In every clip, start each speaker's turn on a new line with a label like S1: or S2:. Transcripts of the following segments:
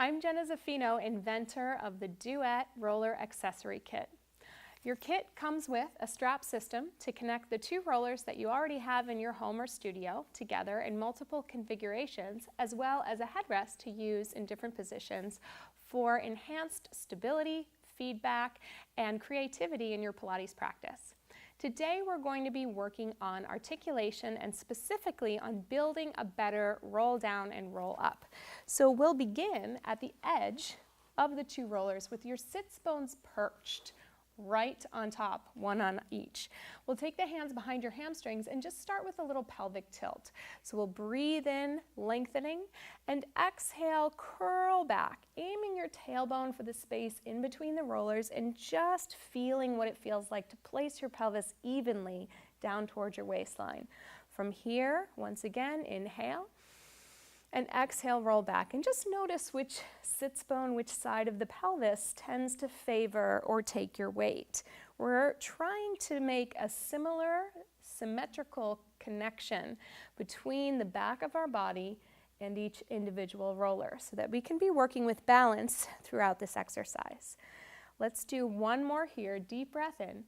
S1: I'm Jenna Zaffino, inventor of the Duet Roller Accessory Kit. Your kit comes with a strap system to connect the two rollers that you already have in your home or studio together in multiple configurations, as well as a headrest to use in different positions for enhanced stability, feedback, and creativity in your Pilates practice. Today we're going to be working on articulation and specifically on building a better roll down and roll up. So we'll begin at the edge of the two rollers with your sits bones perched right on top, one on each. We'll take the hands behind your hamstrings and just start with a little pelvic tilt. So we'll breathe in, lengthening, and exhale, curl back, aiming your tailbone for the space in between the rollers and just feeling what it feels like to place your pelvis evenly down towards your waistline. From here, once again, inhale, and exhale, roll back. And just notice which sits bone, which side of the pelvis tends to favor or take your weight. We're trying to make a similar, symmetrical connection between the back of our body and each individual roller so that we can be working with balance throughout this exercise. Let's do one more here. Deep breath in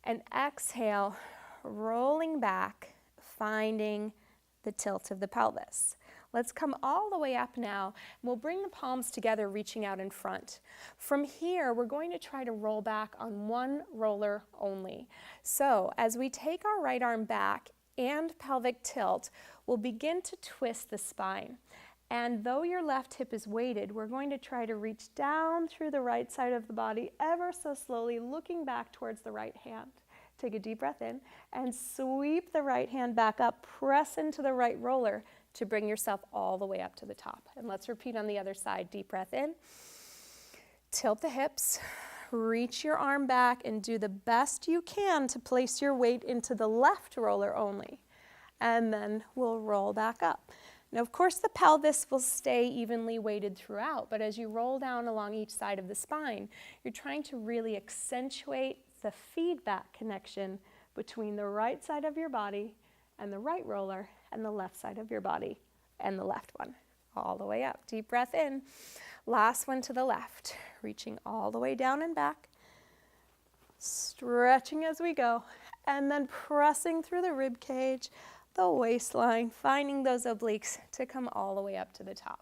S1: and exhale, rolling back, finding the tilt of the pelvis. Let's come all the way up now. We'll bring the palms together, reaching out in front. From here, we're going to try to roll back on one roller only. So as we take our right arm back and pelvic tilt, we'll begin to twist the spine. And though your left hip is weighted, we're going to try to reach down through the right side of the body ever so slowly, looking back towards the right hand. Take a deep breath in and sweep the right hand back up, press into the right roller to bring yourself all the way up to the top. And let's repeat on the other side. Deep breath in, tilt the hips, reach your arm back and do the best you can to place your weight into the left roller only. And then we'll roll back up. Now, of course, the pelvis will stay evenly weighted throughout, but as you roll down along each side of the spine, you're trying to really accentuate the feedback connection between the right side of your body and the right roller and the left side of your body and the left one, all the way up. Deep breath in. Last one to the left, reaching all the way down and back, stretching as we go, and then pressing through the rib cage, the waistline, finding those obliques to come all the way up to the top.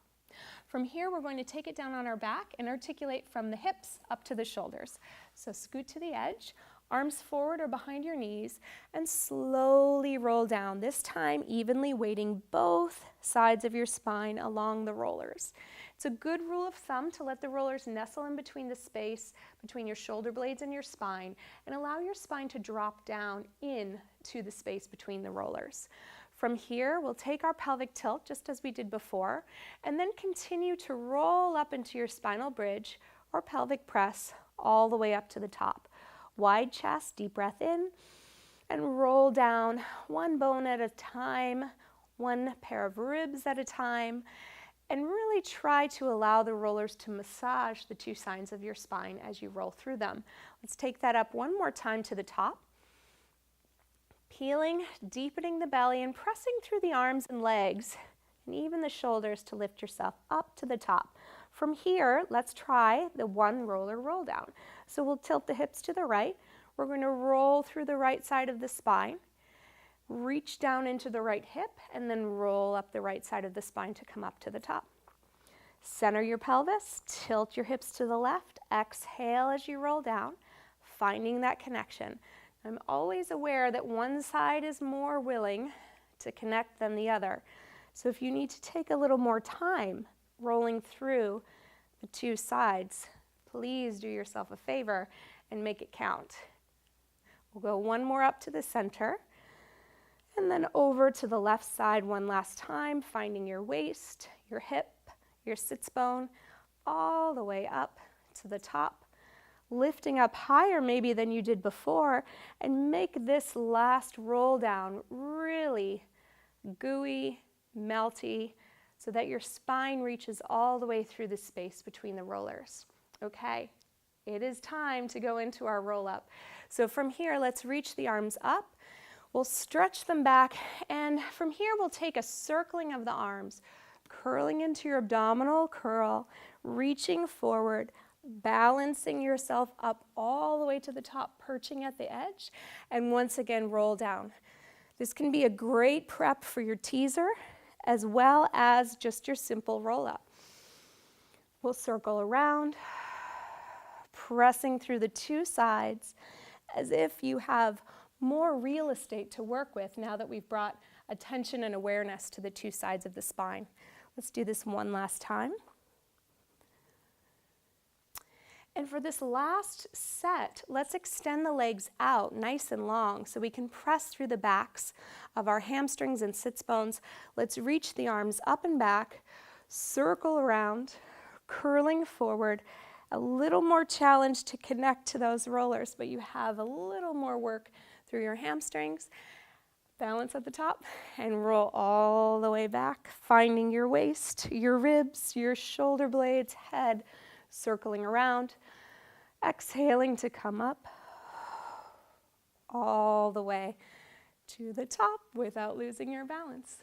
S1: From here, we're going to take it down on our back and articulate from the hips up to the shoulders. So scoot to the edge, arms forward or behind your knees, and slowly roll down, this time evenly weighting both sides of your spine along the rollers. It's a good rule of thumb to let the rollers nestle in between the space between your shoulder blades and your spine and allow your spine to drop down into the space between the rollers. From here, we'll take our pelvic tilt, just as we did before, and then continue to roll up into your spinal bridge or pelvic press all the way up to the top. Wide chest, deep breath in, and roll down one bone at a time, one pair of ribs at a time, and really try to allow the rollers to massage the two sides of your spine as you roll through them. Let's take that up one more time to the top. Peeling, deepening the belly and pressing through the arms and legs and even the shoulders to lift yourself up to the top. From here, let's try the one roller roll down. So we'll tilt the hips to the right. We're going to roll through the right side of the spine, reach down into the right hip, and then roll up the right side of the spine to come up to the top. Center your pelvis, tilt your hips to the left, exhale as you roll down, finding that connection. I'm always aware that one side is more willing to connect than the other. So if you need to take a little more time rolling through the two sides, please do yourself a favor and make it count. We'll go one more up to the center and then over to the left side one last time, finding your waist, your hip, your sits bone, all the way up to the top. Lifting up higher maybe than you did before, and make this last roll down really gooey, melty, so that your spine reaches all the way through the space between the rollers. Okay, it is time to go into our roll up. So from here, let's reach the arms up. We'll stretch them back, and from here we'll take a circling of the arms, curling into your abdominal curl, reaching forward, balancing yourself up all the way to the top, perching at the edge, and once again roll down. This can be a great prep for your teaser as well as just your simple roll-up. We'll circle around, pressing through the two sides as if you have more real estate to work with now that we've brought attention and awareness to the two sides of the spine. Let's do this one last time. And for this last set, let's extend the legs out nice and long so we can press through the backs of our hamstrings and sits bones. Let's reach the arms up and back, circle around, curling forward. A little more challenge to connect to those rollers, but you have a little more work through your hamstrings. Balance at the top and roll all the way back, finding your waist, your ribs, your shoulder blades, head, circling around, exhaling to come up all the way to the top without losing your balance.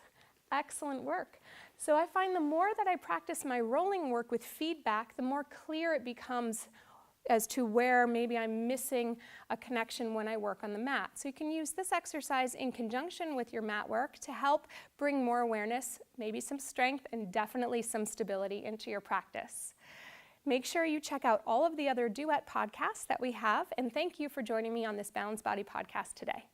S1: Excellent work. So I find the more that I practice my rolling work with feedback, the more clear it becomes as to where maybe I'm missing a connection when I work on the mat. So you can use this exercise in conjunction with your mat work to help bring more awareness, maybe some strength, and definitely some stability into your practice. Make sure you check out all of the other Duet podcasts that we have, and thank you for joining me on this Balanced Body podcast today.